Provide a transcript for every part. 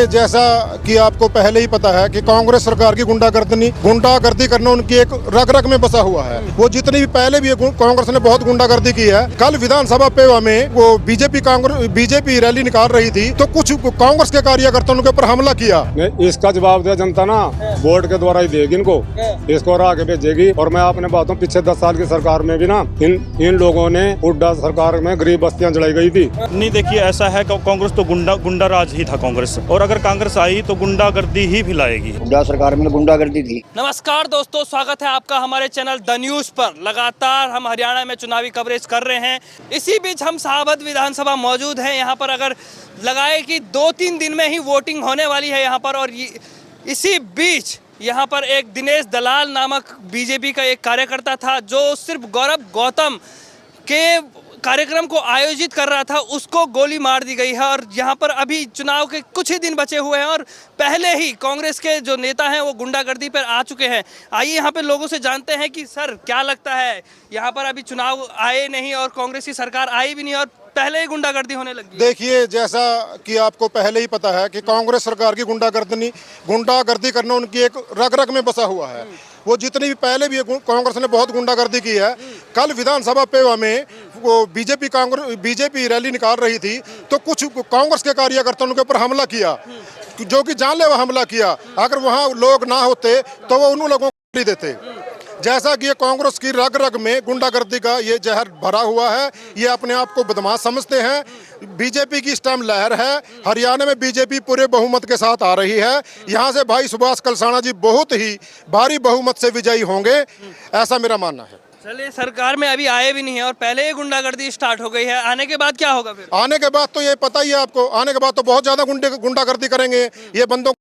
देखिए, जैसा कि आपको पहले ही पता है कि कांग्रेस सरकार की गुंडागर्दी करना उनकी एक रग रग में बसा हुआ है। वो जितनी भी पहले भी कांग्रेस ने बहुत गुंडागर्दी की है। कल विधानसभा पेवा में वो बीजेपी रैली निकाल रही थी तो कुछ कांग्रेस के कार्यकर्ताओं उनके ऊपर हमला किया। इसका जवाब दिया जनता ना वोट के द्वारा ही देगी इनको, इसको आगे भेजेगी। और मैं आपने बातों पिछले 10 साल की सरकार में भी ना इन लोगों ने हुड्डा सरकार में गरीब बस्तियां जलाई गई थी। नहीं, देखिए ऐसा है कि कांग्रेस तो गुंडा राज ही था कांग्रेस, और अगर कांग्रेस आई तो गुंडागर्दी ही फैलाएगी। हुड्डा सरकार में गुंडागर्दी थी। नमस्कार दोस्तों, स्वागत है आपका हमारे चैनल द न्यूज पर। लगातार हम हरियाणा में चुनावी कवरेज कर रहे हैं। इसी बीच हम शाहबाद विधानसभा मौजूद हैं। यहाँ पर अगर लगाए कि 2-3 दिन में ही वोटिंग होने वाली है यहाँ पर, और इसी बीच यहाँ पर एक दिनेश दलाल नामक बीजेपी का एक कार्यकर्ता था जो सिर्फ गौरव गौतम के कार्यक्रम को आयोजित कर रहा था, उसको गोली मार दी गई है। और यहाँ पर अभी चुनाव के कुछ ही दिन बचे हुए हैं और पहले ही कांग्रेस के जो नेता हैं वो गुंडागर्दी पर आ चुके हैं। आइए यहाँ पे लोगों से जानते हैं कि सर क्या लगता है, यहाँ पर अभी चुनाव आए नहीं और कांग्रेस की सरकार आई भी नहीं और पहले ही गुंडागर्दी होने लगी। देखिए, जैसा कि आपको पहले ही पता है कि कांग्रेस सरकार की गुंडागर्दी करना उनकी एक रग रग में बसा हुआ है। वो जितनी भी पहले भी कांग्रेस ने बहुत गुंडागर्दी की है। कल विधानसभा पेवा में वो बीजेपी रैली निकाल रही थी तो कुछ कांग्रेस के कार्यकर्ताओं उनके ऊपर हमला किया, जो कि जानलेवा हमला किया। अगर वहाँ लोग ना होते तो वो उन लोगों को गोली देते। जैसा कि ये कांग्रेस की रग रग में गुंडागर्दी का ये जहर भरा हुआ है। ये अपने आप को बदमाश समझते हैं। बीजेपी की इस टाइम लहर है। हरियाणा में बीजेपी पूरे बहुमत के साथ आ रही है। यहाँ से भाई सुभाष कलसाना जी बहुत ही भारी बहुमत से विजयी होंगे, ऐसा मेरा मानना है। चलिए, सरकार में अभी आए भी नहीं है और पहले ही गुंडागर्दी स्टार्ट हो गई है। आने के बाद क्या होगा फिर? आने के बाद तो ये पता ही है आपको, आने के बाद तो बहुत ज्यादा गुंडागर्दी करेंगे ये बंदों।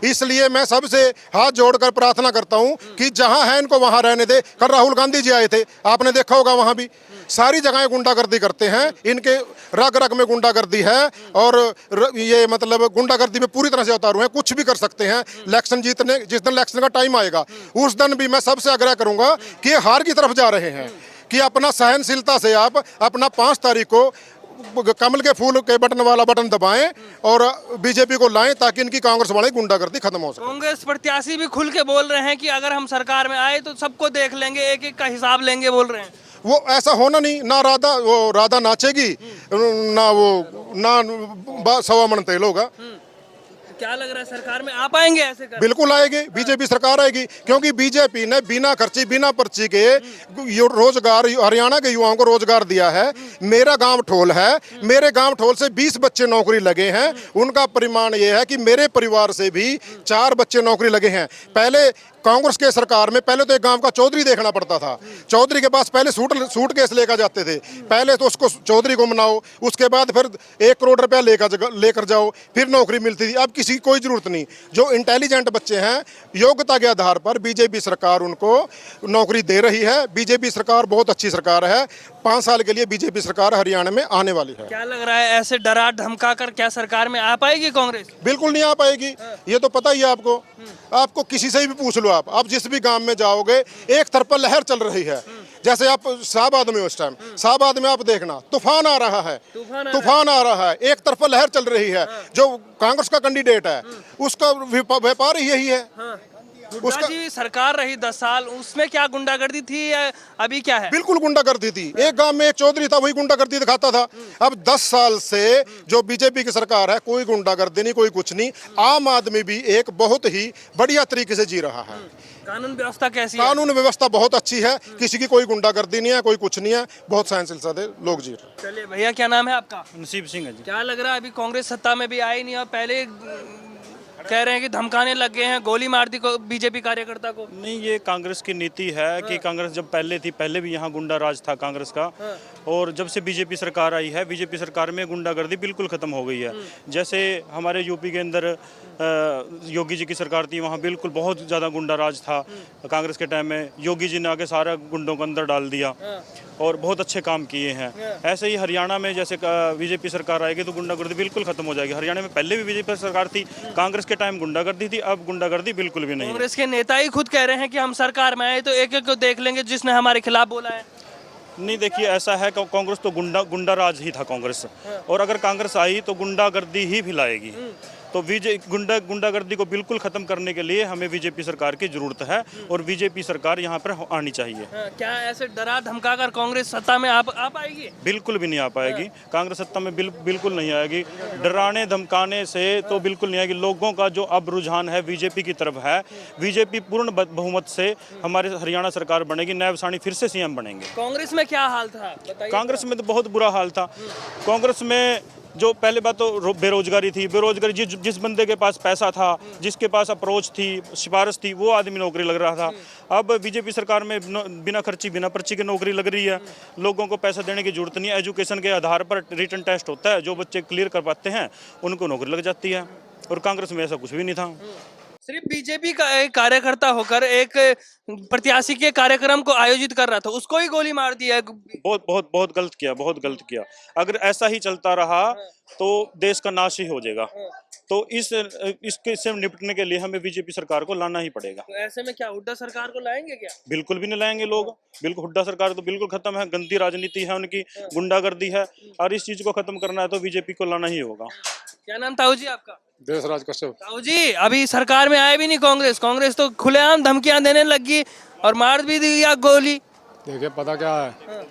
इसलिए मैं सबसे हाथ जोड़कर प्रार्थना करता हूं कि जहां है इनको वहां रहने दे। कल राहुल गांधी जी आए थे, आपने देखा होगा, वहां भी सारी जगह गुंडागर्दी करते हैं। इनके रग रग में गुंडागर्दी है और ये मतलब गुंडागर्दी में पूरी तरह से उतारू हैं। कुछ भी कर सकते हैं। इलेक्शन जीतने जिस दिन इलेक्शन का टाइम आएगा उस दिन भी मैं सबसे आग्रह करूंगा कि हार की तरफ जा रहे हैं कि अपना सहनशीलता से आप अपना 5 तारीख को कमल के फूल के बटन वाला बटन दबाएं और बीजेपी को लाएं ताकि इनकी कांग्रेस वाली गुंडागर्दी खत्म हो सके। कांग्रेस प्रत्याशी भी खुल के बोल रहे हैं कि अगर हम सरकार में आए तो सबको देख लेंगे, एक एक का हिसाब लेंगे, बोल रहे हैं। वो ऐसा होना नहीं। ना राधा नाचेगी, ना 1.25 मन तेल होगा। क्या लग रहा है, सरकार में आ पाएंगे ऐसे कर? बिल्कुल आएगी, बीजेपी सरकार आएगी, क्योंकि बीजेपी ने बिना खर्ची बिना पर्ची के रोजगार हरियाणा के युवाओं को रोजगार दिया है। मेरा गांव ठोल है, मेरे गांव ठोल से 20 बच्चे नौकरी लगे हैं। उनका परिमाण ये है कि मेरे परिवार से भी 4 बच्चे नौकरी लगे हैं। पहले कांग्रेस के सरकार में पहले तो एक गांव का चौधरी देखना पड़ता था। चौधरी के पास पहले सूट केस लेकर जाते थे। पहले तो उसको चौधरी को मनाओ, उसके बाद फिर 1 करोड़ रुपया लेकर जाओ, फिर नौकरी मिलती थी। अब किसी की कोई जरूरत नहीं। जो इंटेलिजेंट बच्चे हैं, योग्यता के आधार पर बीजेपी सरकार उनको नौकरी दे रही है। बीजेपी सरकार बहुत अच्छी सरकार है। 5 साल के लिए बीजेपी सरकार हरियाणा में आने वाली है। क्या लग रहा है, ऐसे डरा धमका कर क्या सरकार में आ पाएगी कांग्रेस? बिल्कुल नहीं आ पाएगी। ये तो पता ही है आपको। आपको किसी से भी पूछ लो, आप जिस भी गांव में जाओगे एक तरफ पर लहर चल रही है। जैसे आप शाहबाद में, उस टाइम शाहबाद में आप देखना तूफान आ रहा है, तूफान आ रहा है। एक तरफ लहर चल रही है। जो कांग्रेस का कैंडिडेट है उसका व्यापार यही है। उसका जी सरकार रही 10 साल, उसमें क्या गुंडागर्दी थी या अभी क्या है? बिल्कुल गुंडागर्दी थी। एक गांव में एक चौधरी था, वही गुंडागर्दी दिखाता था। अब 10 साल से जो बीजेपी की सरकार है, कोई गुंडागर्दी नहीं, कोई कुछ नहीं। आम आदमी भी एक बहुत ही बढ़िया तरीके से जी रहा है। कानून व्यवस्था कैसी है? कानून व्यवस्था बहुत अच्छी है। किसी की कोई गुंडागर्दी नहीं है, कोई कुछ नहीं है। बहुत सहनशील से लोग जी रहे हैं। चलिए भैया, क्या नाम है आपका? नसीब सिंह है जी। क्या लग रहा है, अभी कांग्रेस सत्ता में भी आई नहीं और पहले कह रहे हैं कि धमकाने लग गए हैं, गोली मार दी बीजेपी कार्यकर्ता को? नहीं, ये कांग्रेस की नीति है कि कांग्रेस जब पहले थी, पहले भी यहाँ गुंडा राज था कांग्रेस का। और जब से बीजेपी सरकार आई है, बीजेपी सरकार में गुंडागर्दी बिल्कुल ख़त्म हो गई है। जैसे हमारे यूपी के अंदर योगी जी की सरकार थी, वहाँ बिल्कुल बहुत ज़्यादा गुंडा राज था कांग्रेस के टाइम में। योगी जी ने आके सारा गुंडों को अंदर डाल दिया और बहुत अच्छे काम किए हैं। ऐसे ही हरियाणा में जैसे बीजेपी सरकार आएगी तो गुंडागर्दी बिल्कुल खत्म हो जाएगी। हरियाणा में पहले भी बीजेपी सरकार थी, कांग्रेस के टाइम गुंडागर्दी थी, अब गुंडागर्दी बिल्कुल भी नहीं। कांग्रेस के नेता ही खुद कह रहे हैं कि हम सरकार में आए तो एक एक को देख लेंगे जिसने हमारे खिलाफ बोला है। नहीं, देखिए ऐसा है कि कांग्रेस तो गुंडा राज ही था कांग्रेस, और अगर कांग्रेस आई तो गुंडागर्दी ही फैलाएगी। तो गुंडागर्दी को बिल्कुल खत्म करने के लिए हमें बीजेपी सरकार की जरूरत है और बीजेपी सरकार यहाँ पर आनी चाहिए। क्या ऐसे डरा धमका कर कांग्रेस सत्ता में आ पाएगी? बिल्कुल भी नहीं आ पाएगी कांग्रेस सत्ता में, बिल्कुल नहीं आएगी। डराने धमकाने से तो बिल्कुल नहीं आएगी। लोगों का जो अब रुझान है बीजेपी की तरफ है। बीजेपी पूर्ण बहुमत से हमारे हरियाणा सरकार बनेगी, नायब साहनी फिर से सीएम बनेंगे। कांग्रेस में क्या हाल था बताइए? कांग्रेस में तो बहुत बुरा हाल था। कांग्रेस में जो पहले बात तो बेरोजगारी थी, बेरोजगारी जिस बंदे के पास पैसा था, जिसके पास अप्रोच थी, सिफारिश थी, वो आदमी नौकरी लग रहा था। अब बीजेपी सरकार में बिना खर्ची बिना पर्ची की नौकरी लग रही है। लोगों को पैसा देने की जरूरत नहीं है। एजुकेशन के आधार पर रिटन टेस्ट होता है, जो बच्चे क्लियर कर पाते हैं उनको नौकरी लग जाती है। और कांग्रेस में ऐसा कुछ भी नहीं था। सिर्फ बीजेपी का एक कार्यकर्ता होकर एक प्रत्याशी के कार्यक्रम को आयोजित कर रहा था, उसको ही गोली मार दी है। बहुत गलत किया, बहुत गलत किया। अगर ऐसा ही चलता रहा तो देश का नाश ही हो जाएगा। तो इससे निपटने के लिए हमें बीजेपी सरकार को लाना ही पड़ेगा। तो ऐसे में क्या हुड्डा सरकार को लाएंगे क्या? बिल्कुल भी नहीं लाएंगे लोग। बिल्कुल हुड्डा सरकार तो बिल्कुल खत्म है। गंदी राजनीति है उनकी, गुंडागर्दी है, और इस चीज को खत्म करना है तो बीजेपी को लाना ही होगा। क्या नाम ताऊ जी आपका? देशराज कश्यप। ताऊ जी, अभी सरकार में आए भी नहीं कांग्रेस तो खुलेआम धमकियां देने लगी और मार भी दिया गोली। देखिए पता क्या है,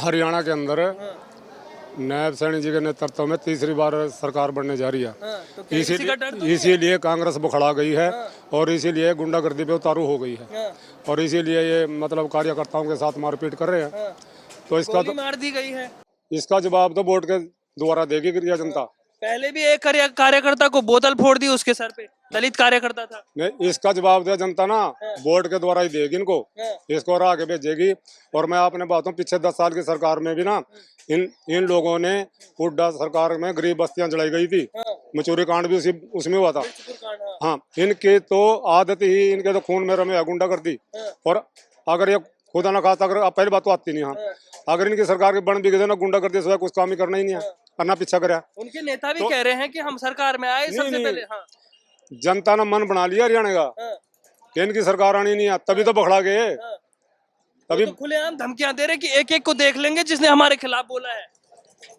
हरियाणा के अंदर नायब सैनी जी के नेतृत्व में तीसरी बार सरकार बनने जा रही है। तो क्या किसी का डर तो नहीं है? इसीलिए कांग्रेस बुखड़ा गई है और इसीलिए गुंडागर्दी पे उतारू हो गई है और इसीलिए ये मतलब कार्यकर्ताओं के साथ मारपीट कर रहे हैं। तो इसका गोली मार दी गई है। इसका जवाब तो वोट के द्वारा देगी क्रिया जनता। पहले भी एक कार्यकर्ता को बोतल फोड़ दी उसके सर पे, दलित कार्यकर्ता था। नहीं, इसका जवाब दे जनता ना वोट के द्वारा ही देगी इनको। इसको और आगे भेजेगी। और मैं आपने बात हूँ, पिछले 10 साल की सरकार में भी ना इन लोगों ने हुड्डा सरकार में गरीब बस्तियां जलाई गई थी। मचूरी कांड भी उसमें हुआ था। हाँ, इनके तो आदत ही, इनके तो खून में रमे है गुंडागर्दी। और अगर ये खुदा ना खाता, अगर पहली बात तो आती नहीं। हाँ, अगर इनकी सरकार के बन भी गए ना, गुंडागर्दी से कुछ काम ही करना ही नहीं है, करना पीछा करे। उनके नेता भी कह रहे हैं कि हम सरकार में आए सबसे पहले। हाँ। जनता ने मन बना लिया हरियाणा का कि इनकी सरकार आनी नहीं है, तभी तो बखड़ा गए। तभी तो खुलेआम धमकियां दे रहे कि एक एक को देख लेंगे जिसने हमारे खिलाफ बोला है।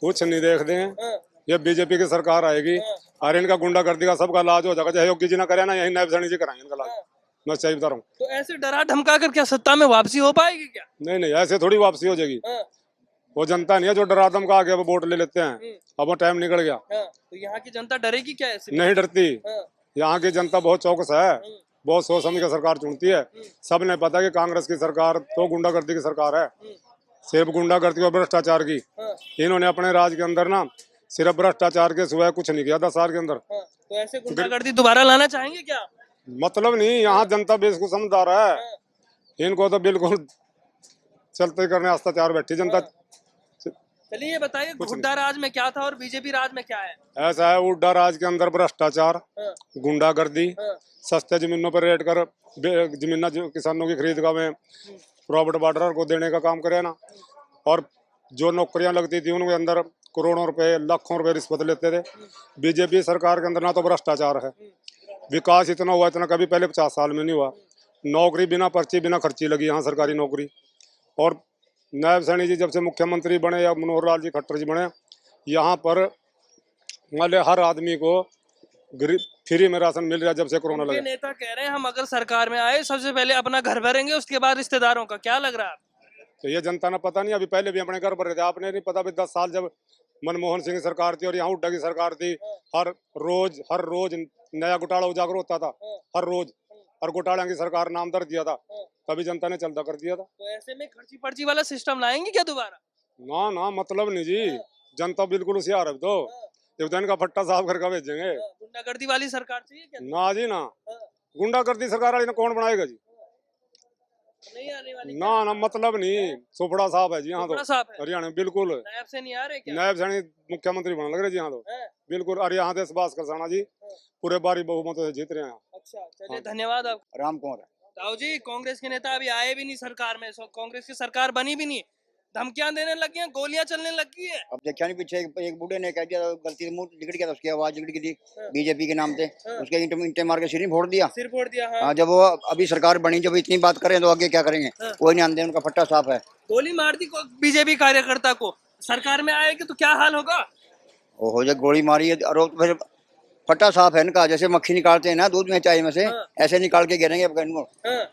कुछ नहीं देखते हैं। ये बीजेपी की सरकार आएगी और इनका गुंडागर्दी का सबका इलाज हो जाएगा। चाहे योगी जी ना करे ना, यही नायब सैनी जी कराएंगे इनका इलाज। मैं सही बता रहा हूँ। तो ऐसे डरा धमका कर क्या सत्ता में वापसी हो पाएगी क्या? नहीं, ऐसे थोड़ी वापसी हो जाएगी। वो जनता नहीं है जो डरा धमका के वोट ले लेते हैं। अब वो टाइम निकल गया। तो यहाँ की जनता डरेगी क्या ऐसे? नहीं डरती। यहाँ की जनता बहुत चौकस है, बहुत सोच समझ के सरकार चुनती है। सबने पता कि कांग्रेस की सरकार तो गुंडागर्दी की सरकार है, सिर्फ गुंडागर्दी और भ्रष्टाचार की। इन्होंने अपने राज के अंदर ना सिर्फ भ्रष्टाचार के सिवाय कुछ नहीं किया 10 साल के अंदर। तो ऐसे गुंडागर्दी दोबारा लाना चाहेंगे क्या? मतलब नहीं, यहाँ जनता बेसकूफ समझदार है। इनको तो बिल्कुल चलते करने अत्याचार बैठी जनता। चलिए ये बताइए, हुड्डा राज में क्या था और बीजेपी राज में क्या है? ऐसा है, हुड्डा राज के अंदर भ्रष्टाचार, गुंडागर्दी, सस्ते जमीनों पर रेट कर जमीन किसानों की खरीद का में प्रॉफिट बार्डर को देने का काम करे ना। और जो नौकरियां लगती थी उनके अंदर करोड़ों रुपए, लाखों रुपए रिश्वत लेते थे। बीजेपी सरकार के अंदर ना तो भ्रष्टाचार है, विकास इतना हुआ इतना कभी पहले 50 साल में नहीं हुआ। नौकरी बिना पर्ची बिना खर्ची लगी यहाँ सरकारी नौकरी। और नायब सैनी जी जब से मुख्यमंत्री बने या मनोहर लाल जी खट्टर जी बने, यहाँ पर मतलब हर आदमी को फ्री में राशन मिल रहा है जब से कोरोना लगा। नेता कह रहे हैं हम अगर सरकार में आए सबसे पहले अपना घर भरेंगे, उसके बाद रिश्तेदारों का। क्या लग रहा है? तो ये जनता ने पता नहीं, अभी पहले भी अपने घर भर रहे थे। आपने नहीं पता, 10 साल जब मनमोहन सिंह की सरकार थी और यहाँ हुड्डा की सरकार थी, हर रोज नया घोटाला उजागर होता था, हर रोज। और घोटाला की सरकार नाम दर्ज दिया था, तभी जनता ने चलता कर दिया था। तो ऐसे में खर्ची पर्ची वाला सिस्टम लाएंगे क्या दोबारा? ना मतलब नहीं जी, जनता बिल्कुल होशियार है। तो इनका फट्टा साफ करके भेजेंगे। गुंडागर्दी वाली सरकार चाहिए क्या? ना जी ना, गुंडागर्दी सरकार वाली ने कौन बनाएगा जी? नहीं आने वाली ना मतलब नहीं, सुपड़ा साहब है जी यहाँ तो साहब है हरियाणा में। बिल्कुल नायब से नहीं आ रहे क्या? नायब सैनी मुख्यमंत्री बनने लग रहे जी यहाँ तो। बिल्कुल। और यहाँ देश भास्कर साना जी पूरे बारी बहुमत से जीत रहे हैं। अच्छा, चलिए धन्यवाद आप। राम कुमार ताऊ जी, कांग्रेस के नेता अभी आए भी नहीं सरकार में, कांग्रेस की सरकार बनी भी नहीं, धमकियां देने लगी हैं, गोलियां चलने लगी है। अब देखा नहीं, पीछे एक बूढ़े ने कह दिया, गलती से मुंह निकल गया था, उसकी आवाज निकल गई थी बीजेपी के नाम से। उसके इंटे मार के सिर फोड़ दिया। सिर फोड़ दिया। हाँ, जब वो अभी सरकार बनी, जब इतनी बात करें तो आगे क्या करेंगे? कोई नहीं आंदे, उनका फट्टा साफ है। गोली मार दी बीजेपी कार्यकर्ता को, सरकार में आएगी तो क्या हाल होगा? वो हो जाए, गोली मारी है और फिर फटा साफ है इनका, जैसे मक्खी निकालते हैं ना दूध में चाय में से, हाँ। ऐसे निकाल के गिरेंगे अब इनको, हाँ,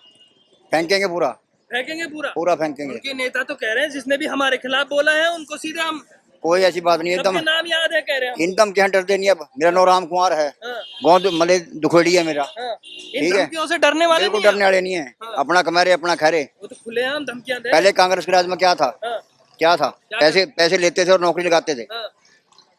फेंकेंगे पूरा, फेंकेंगे पूरा। पूरा फेंकेंगे। उनके नेता तो कह रहे हैं जिसने भी हमारे खिलाफ बोला है उनको सीधे हम, कोई ऐसी बात नहीं है, सबके एकदम नाम याद है कह रहे हैं हम। इन धमकियां डरते नहीं। अब मेरा नाम राम कुमार है, हाँ, गाँव मतलब दुखेड़ी है मेरा, हाँ। इन ठीक है। धमकियों से डरने वाले बिल्कुल नहीं हैं। डरने वाले नहीं है, हाँ। अपना कमा रहे अपना खा रहे। वो तो खुलेआम धमकियां दे। पहले कांग्रेस के राज में क्या था, हाँ, क्या था, क्या पैसे पैसे लेते थे और नौकरी लगाते थे, हाँ,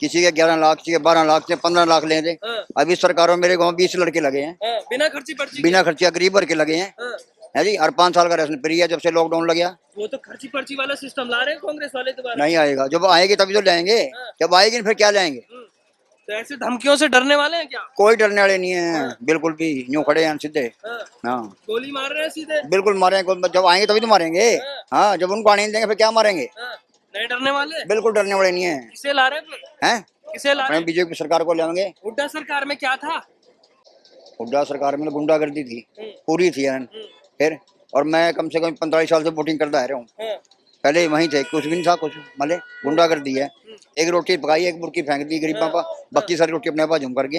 किसी के 11 लाख, किसी के 12 लाख, किसी के 15 लाख लेते। हाँ, अभी सरकारों में मेरे गाँव 20 लड़के लगे हैं, हाँ, बिना खर्ची पर्ची के। बिना खर्चा, गरीब वर्ग के लगे हैं, हाँ, है जी। और 5 साल का राशन फ्री है जब से लॉकडाउन लग गया। वो तो खर्ची पर्ची वाला सिस्टम ला रहे हैं कांग्रेस वाले दोबारा। नहीं आएगा, जब आएंगे तभी तो लाएंगे, हाँ। जब आएगी नहीं फिर क्या लाएंगे। तो ऐसे धमकियों से डरने वाले हैं क्या? कोई डरने वाले नहीं है, बिल्कुल भी, यूं खड़े हैं सीधे। हाँ, हाँ गोली मार रहे हैं सीधे। बिल्कुल मारेंगे, जब आएंगे तभी तो मारेंगे। हाँ, जब उनको आने नहीं देंगे फिर क्या मारेंगे। हाँ, नहीं डरने वाले। बिल्कुल डरने वाले नहीं है, किसे ला रहे हैं फिर? हैं। किसे ला रहे अपने हैं? बीजेपी सरकार को लाएंगे। हुड्डा सरकार में क्या था? हुड्डा सरकार में तो गुंडागर्दी थी, हम्म, पूरी थी यार। फिर और मैं कम से कम 45 साल से वोटिंग करता आ रहा हूँ, हाँ, पहले वहीं थे, कुछ भी नहीं था, कुछ मतलब गुंडागर्दी है। एक रोटी पकाई, एक मुर्गी फेंक दी गरीबों का, बाकी सारी रोटी अपने पास झुम करके,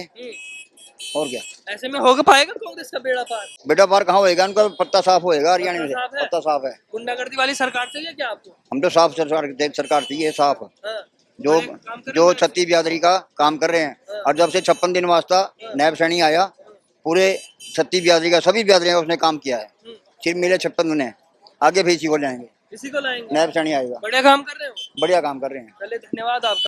और क्या। ऐसे में होगा पाएगा कांग्रेस का बेड़ा पार? बेटा पार कहाँ होएगा, उनका पत्ता साफ होएगा हरियाणा में से, पत्ता साफ है? पत्ता साफ है। गुंडागर्दी वाली सरकार चाहिए क्या आपको? हम तो साफ सरकार चाहिए, साफ, हाँ, जो काम कर रहे जो हैं। छत्तीस बिरादरी का काम कर रहे हैं। और जब से 56 दिन वास्ता नैब सैनी आया, पूरे छत्तीस बिरादरी का सभी बिरादरियों का उसने काम किया है, सिर्फ मिले 56 दिन है, आगे भी इसी को लाएंगे, इसी को लाएंगे। नैब सैनी आएगा, बढ़िया काम कर रहे हो। बढ़िया काम कर रहे हैं। चलिए धन्यवाद आपका।